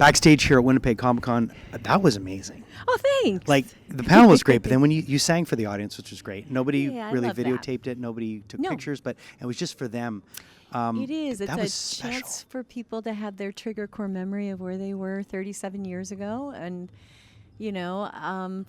Backstage here at Winnipeg Comiccon, that was amazing. Oh, thanks. Like, the panel was great, but then when you sang for the audience, which was great. Nobody really love that. videotaped it. Nobody took pictures, but it was just for them. It is. That was It's a chance special. for people to have their trigger core memory of where they were 37 years ago, and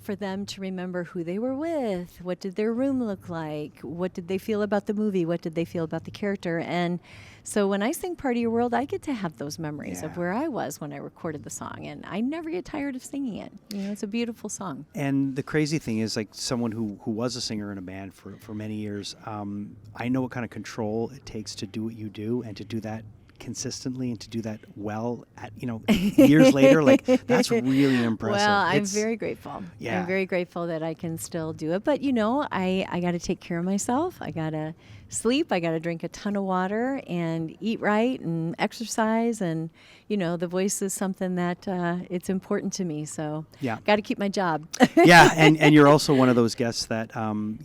for them to remember who they were with, what did their room look like, what did they feel about the movie, what did they feel about the character. And so when I sing Part of Your World, I get to have those memories of where I was when I recorded the song, and I never get tired of singing it. It's a beautiful song. And the crazy thing is, like, someone who was a singer in a band for many years, I know what kind of control it takes to do what you do and to do that consistently and to do that well at years later. Like, that's really impressive. Well, I'm very grateful. Yeah. I'm very grateful that I can still do it. But I got to take care of myself. I got to sleep. I got to drink a ton of water and eat right and exercise. And the voice is something that it's important to me. So got to keep my job. and you're also one of those guests that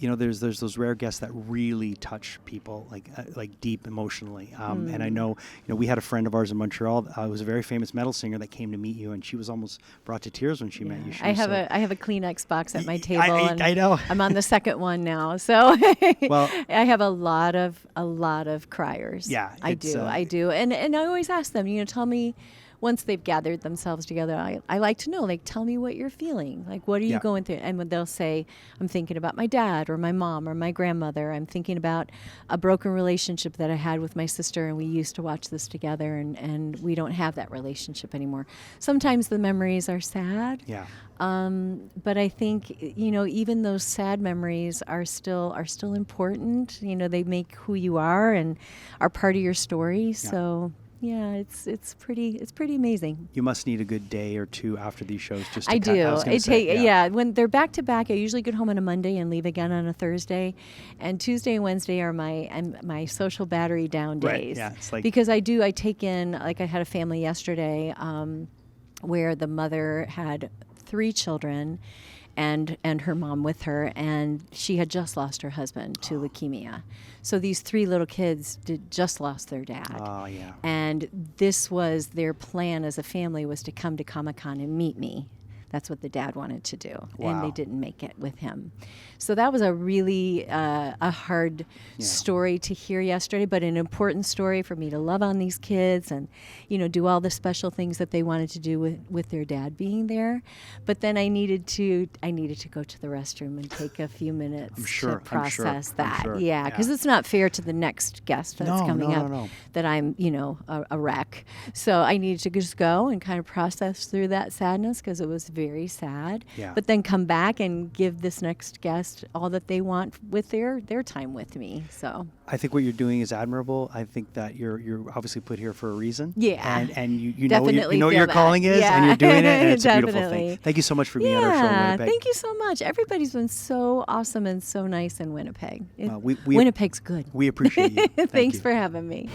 there's those rare guests that really touch people like deep emotionally. And I know we had a friend of ours in Montreal who was a very famous metal singer that came to meet you, and she was almost brought to tears when she met you. I have a Kleenex box at my table. I know. I'm on the second one now, so well, I have a lot of criers. Yeah, I do, and I always ask them, tell me. Once they've gathered themselves together, I like to know, like, tell me what you're feeling. Like, what are you going through? And when they'll say, I'm thinking about my dad or my mom or my grandmother. I'm thinking about a broken relationship that I had with my sister, and we used to watch this together, and we don't have that relationship anymore. Sometimes the memories are sad. Yeah. But I think, even those sad memories are still important. They make who you are and are part of your story. Yeah. So... yeah, it's pretty amazing. You must need a good day or two after these shows just to I do. say. When they're back to back, I usually get home on a Monday and leave again on a Thursday, and Tuesday and Wednesday are my social battery down days. Right. Yeah, it's like, because I take in, like, I had a family yesterday where the mother had 3 children and her mom with her, and she had just lost her husband to leukemia. So these 3 little kids just lost their dad. Oh, yeah. And this was their plan as a family, was to come to Comic-Con and meet me. That's what the dad wanted to do. Wow. And they didn't make it with him. So that was a really a hard story to hear yesterday, but an important story for me to love on these kids and, do all the special things that they wanted to do with their dad being there. But then I needed to go to the restroom and take a few minutes to process that. Yeah, because it's not fair to the next guest that's coming up that I'm, a wreck. So I needed to just go and kind of process through that sadness, because it was very sad. Yeah. But then come back and give this next guest all that they want with their time with me. So I think what you're doing is admirable. I think that you're obviously put here for a reason. Yeah. And you know what your calling is, and you're doing it, and it's a beautiful thing. Thank you so much for being on our show in Winnipeg. Thank you so much. Everybody's been so awesome and so nice in Winnipeg. We Winnipeg's good. We appreciate you. Thanks for having me.